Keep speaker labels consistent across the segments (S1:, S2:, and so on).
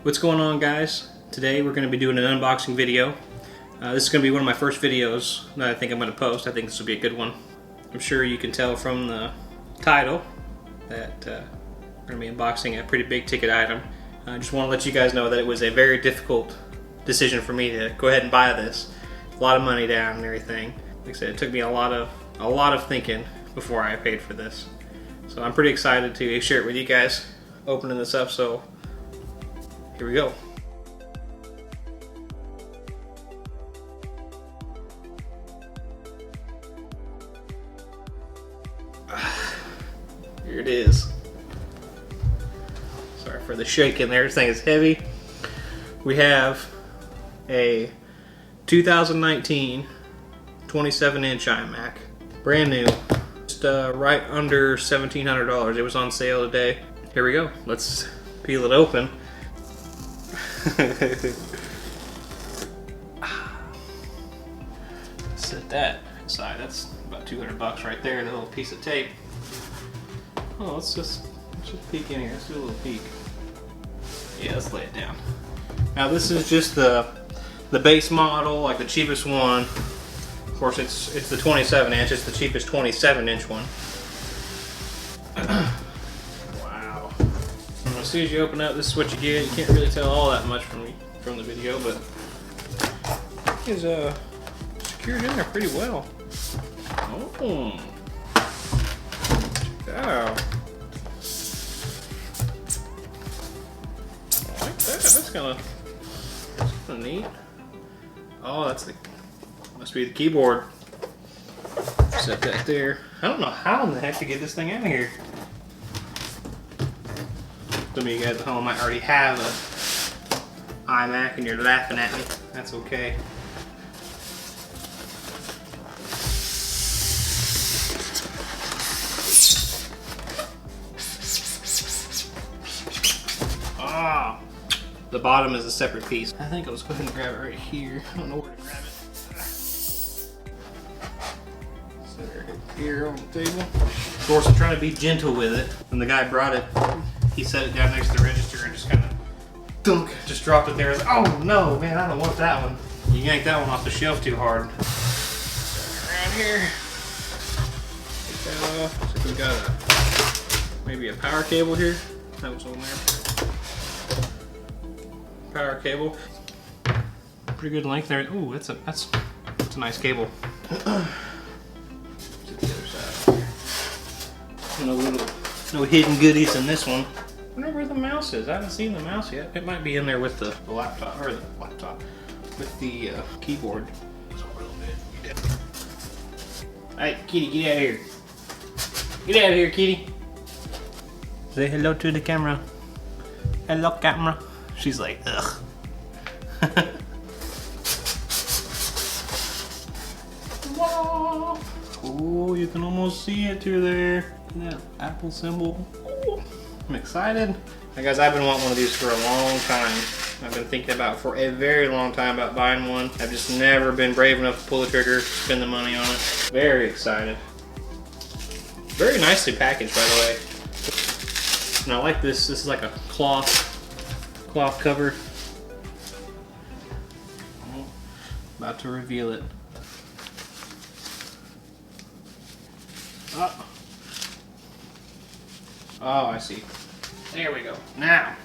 S1: What's going on, guys? Today we're going to be doing an unboxing video. This is going to be one of my first videos that I think I'm going to post. I think this will be a good one. I'm sure you can tell from the title that we're going to be unboxing a pretty big ticket item. I just want to let you guys know that it was a very difficult decision for me to go ahead and buy this. A lot of money down and everything. Like I said, it took me a lot of thinking before I paid for this. So I'm pretty excited to share it with you guys, opening this up. So here we go. Here it is. Sorry for the shaking there. This thing is heavy. We have a 2019 27-inch Imac, brand new, just right under $1,700. It was on sale today. Here we go. Let's peel it open. Set that aside. That's about 200 bucks right there. The little piece of tape. Oh, let's just peek in here. Let's do a little peek. Yeah, let's lay it down. Now this is just the base model, like the cheapest one. Of course, it's the 27-inch. It's the cheapest 27-inch one. Wow. And as soon as you open up, this is what you get. You can't really tell all that much from the video, but it is secured in there pretty well. Oh. Wow. I like that. That's kind of neat. Oh, must be the keyboard. Set that there. I don't know how in the heck to get this thing out of here. Some of you guys at home might already have a iMac and you're laughing at me. That's okay. Ah, the bottom is a separate piece. I think I'll just go ahead and grab it right here. I don't know where to grab it. Set it here on the table. Of course, I'm trying to be gentle with it. When the guy brought it, he set it down next to the register and just kind of dunk, just dropped it there. I was like, oh no, man, I don't want that one. You yanked that one off the shelf too hard. Around here. Take that off. So we got maybe a power cable here. That was on there. Power cable. Pretty good length there. Ooh, that's a nice cable. To the other side. No hidden goodies in this one. I wonder where the mouse is. I haven't seen the mouse yet. It might be in there with the laptop, or the laptop, with the keyboard. So a little bit. Hey, kitty, get out of here. Get out of here, kitty. Say hello to the camera. Hello, camera. She's like, ugh. Oh, you can almost see it through there. That Apple symbol. Ooh, I'm excited. Now, guys, I've been wanting one of these for a long time. I've been thinking about for a very long time about buying one. I've just never been brave enough to pull the trigger, spend the money on it. Very excited. Very nicely packaged, by the way. And I like this. This is like a cloth cover. Oh, about to reveal it. Oh. Oh, I see. There we go. Now.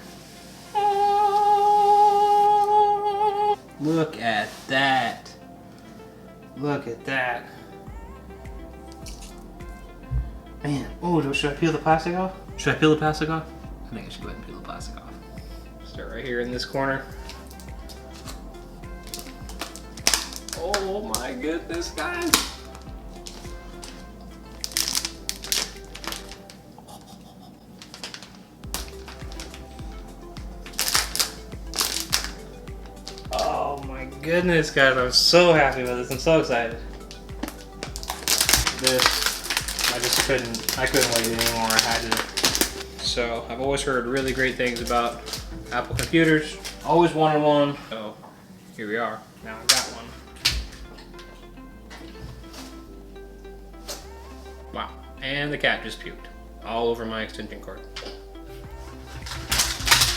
S1: Look at that. Look at that. Man. Oh, should I peel the plastic off? Should I peel the plastic off? I think I should go ahead and peel the plastic off. Start right here in this corner. Oh my goodness, guys. Oh my goodness, guys. I'm so happy with this. I'm so excited. I couldn't wait anymore. I had to. So I've always heard really great things about Apple computers. Always wanted one. So here we are. Now I got one. Wow. And the cat just puked all over my extension cord.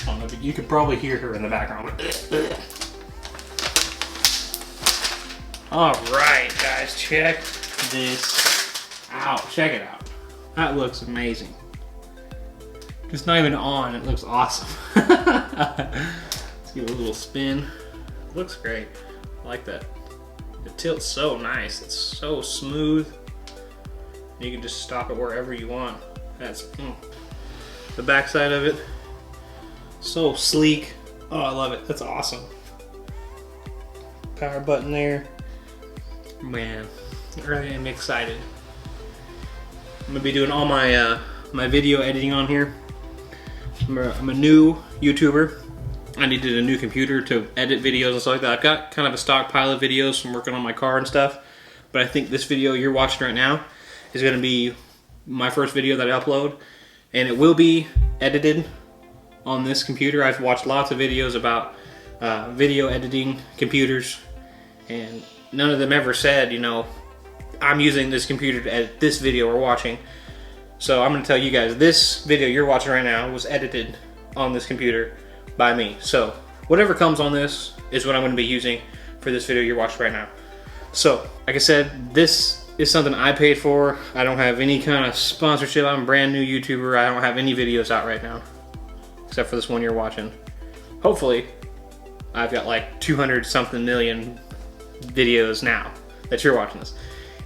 S1: Oh, don't know, but you could probably hear her in the background. All right, guys, check this out. Check it out. That looks amazing. Just not even on, it looks awesome. Let's give it a little spin. Looks great. I like that. The tilt's so nice. It's so smooth. You can just stop it wherever you want. That's the back side of it. So sleek. Oh, I love it. That's awesome. Power button there. Man, I really am excited. I'm gonna be doing all my my video editing on here. I'm a new YouTuber. I needed a new computer to edit videos and stuff like that. I've got kind of a stockpile of videos from working on my car and stuff, but I think this video you're watching right now is gonna be my first video that I upload, and it will be edited on this computer. I've watched lots of videos about video editing computers, and none of them ever said, you know, I'm using this computer to edit this video we're watching. So I'm gonna tell you guys, this video you're watching right now was edited on this computer by me. So whatever comes on this is what I'm gonna be using for this video you're watching right now. So, like I said, this is something I paid for. I don't have any kind of sponsorship. I'm a brand new YouTuber. I don't have any videos out right now, except for this one you're watching. Hopefully, I've got like 200 something million videos now that you're watching this.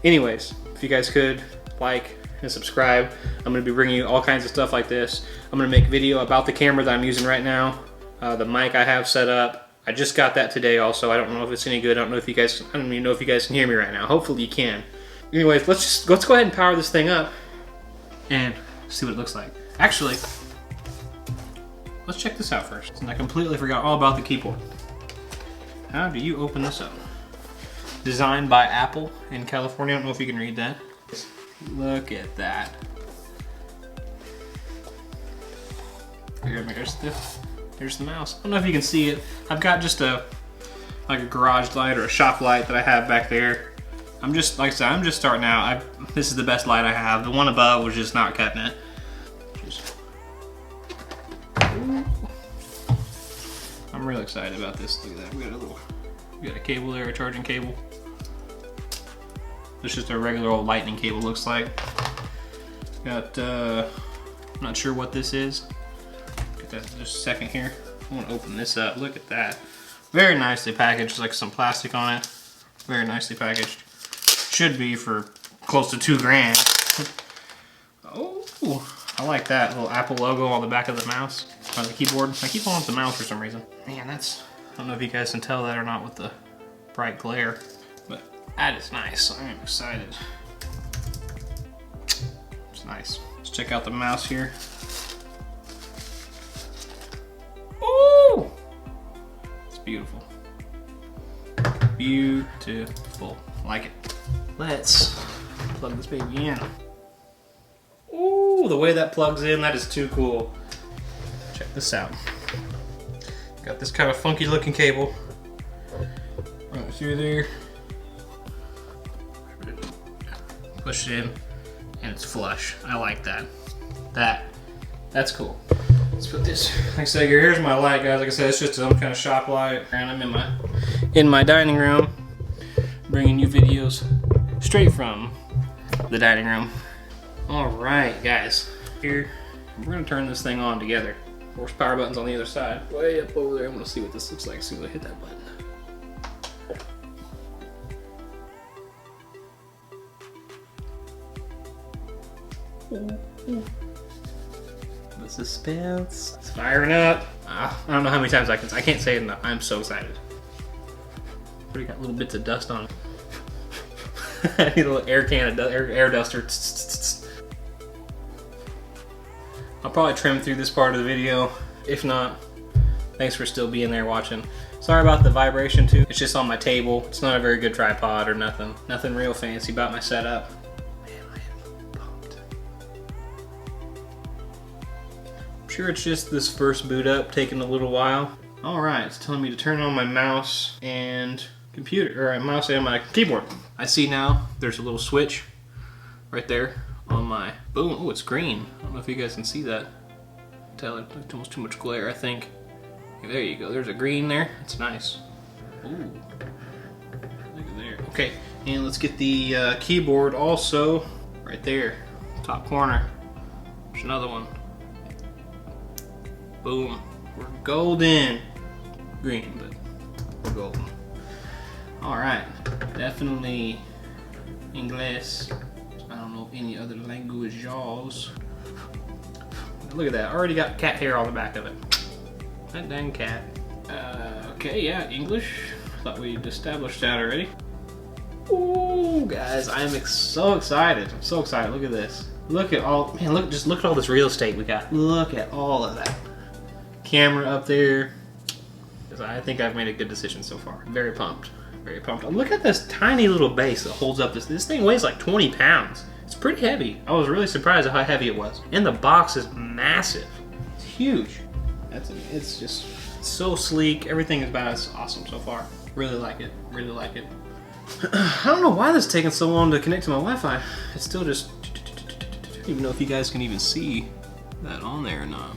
S1: Anyways, if you guys could like and subscribe, I'm going to be bringing you all kinds of stuff like this. I'm going to make a video about the camera that I'm using right now, the mic I have set up. I just got that today also. I don't know if it's any good. I don't even know if you guys can hear me right now. Hopefully you can. Anyways, let's go ahead and power this thing up and see what it looks like. Actually, let's check this out first. And I completely forgot all about the keyboard. How do you open this up? Designed by Apple in California. I don't know if you can read that. Look at that. There's the mouse. I don't know if you can see it. I've got just like a garage light or a shop light that I have back there. I'm just, like I said, I'm just starting out. This is the best light I have. The one above was just not cutting it. I'm really excited about this. Look at that. We got a cable there, a charging cable. It's just a regular old lightning cable, looks like. Got, I'm not sure what this is. Get that just a second here. I want to open this up. Look at that. Very nicely packaged, like some plastic on it. Very nicely packaged. Should be for close to $2,000. Oh, I like that little Apple logo on the back of the mouse, on the keyboard. I keep calling it the mouse for some reason. Man, that's, I don't know if you guys can tell that or not with the bright glare, but that is nice. I am excited. It's nice. Let's check out the mouse here. Ooh! It's beautiful. Beautiful. Like it. Let's plug this baby in. Ooh, the way that plugs in, that is too cool. Check this out. Got this kind of funky looking cable right through there. Push it in, and it's flush. I like that. That's cool. Let's put this. Like I said, here's my light, guys. Like I said, it's just some kind of shop light, and I'm in my dining room, bringing you videos straight from the dining room. All right, guys. Here, we're gonna turn this thing on together. Of course, power button's on the other side. Way up over there. I'm gonna see what this looks like as soon as I hit that button. The suspense. It's firing up. I don't know how many times I can't say it enough. I'm so excited. Already got little bits of dust on it. I need a little air duster. I'll probably trim through this part of the video. If not, thanks for still being there watching. Sorry about the vibration too. It's just on my table. It's not a very good tripod or nothing. Nothing real fancy about my setup. Man, I am pumped. I'm sure it's just this first boot up taking a little while. All right, it's telling me to turn on my mouse and computer, or mouse and my keyboard. I see now there's a little switch right there on my boom. Oh, it's green. I don't know if you guys can see that. Tell it, it's almost too much glare, I think. There you go. There's a green there. It's nice. Ooh. Look at there. Okay, and let's get the keyboard also right there, top corner. There's another one. Boom. We're golden. Green, but we're golden. All right. Definitely English. I don't know any other languages. Look at that. Already got cat hair on the back of it. That dang cat. Okay, yeah, English. Thought we'd established that already. Ooh, guys, I am so excited. I'm so excited. Look at this. Look at all, man, look at all this real estate we got. Look at all of that. Camera up there. I think I've made a good decision so far. Very pumped. Very pumped. Look at this tiny little base that holds up this thing weighs like 20 pounds. It's pretty heavy. I was really surprised at how heavy it was. And the box is massive. It's huge. It's just so sleek. Everything about it's awesome so far. Really like it. Really like it. I don't know why this is taking so long to connect to my Wi-Fi. It's still just... I don't even know if you guys can even see that on there or not.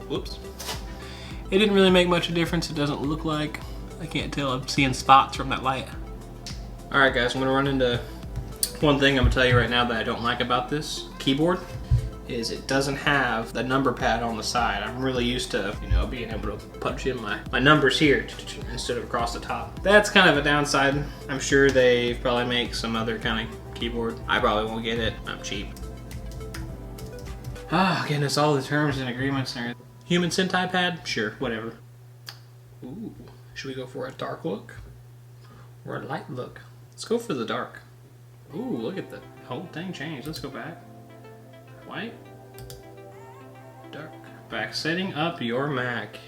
S1: Whoops. It didn't really make much of a difference. It doesn't look like. I can't tell. I'm seeing spots from that light. Alright guys, I'm going to run into one thing I'm going to tell you right now that I don't like about this keyboard. Is it doesn't have the number pad on the side. I'm really used to, you know, being able to punch in my numbers here instead of across the top. That's kind of a downside. I'm sure they probably make some other kind of keyboard. I probably won't get it. I'm cheap. Ah, goodness, all the terms and agreements and everything. Human Sentai pad? Sure, whatever. Ooh, should we go for a dark look or a light look? Let's go for the dark. Ooh, look at the whole thing changed. Let's go back. White, dark. Back, setting up your Mac.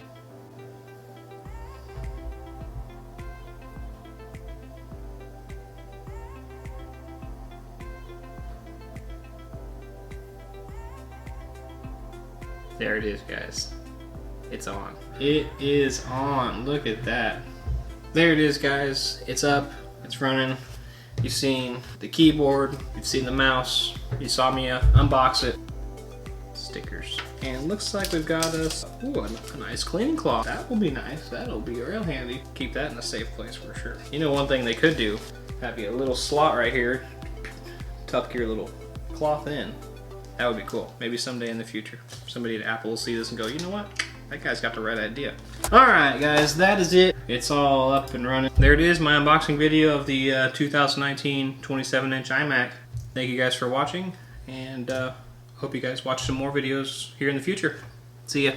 S1: There it is, guys. It's on. It is on. Look at that. There it is, guys. It's up. It's running. You've seen the keyboard. You've seen the mouse. You saw me unbox it. Stickers. And it looks like we've got us a nice cleaning cloth. That will be nice. That'll be real handy. Keep that in a safe place for sure. You know, one thing they could do, have you a little slot right here. Tuck your little cloth in. That would be cool. Maybe someday in the future, somebody at Apple will see this and go, you know what? That guy's got the right idea. Alright guys, that is it. It's all up and running. There it is, my unboxing video of the 2019 27-inch iMac. Thank you guys for watching, and hope you guys watch some more videos here in the future. See ya.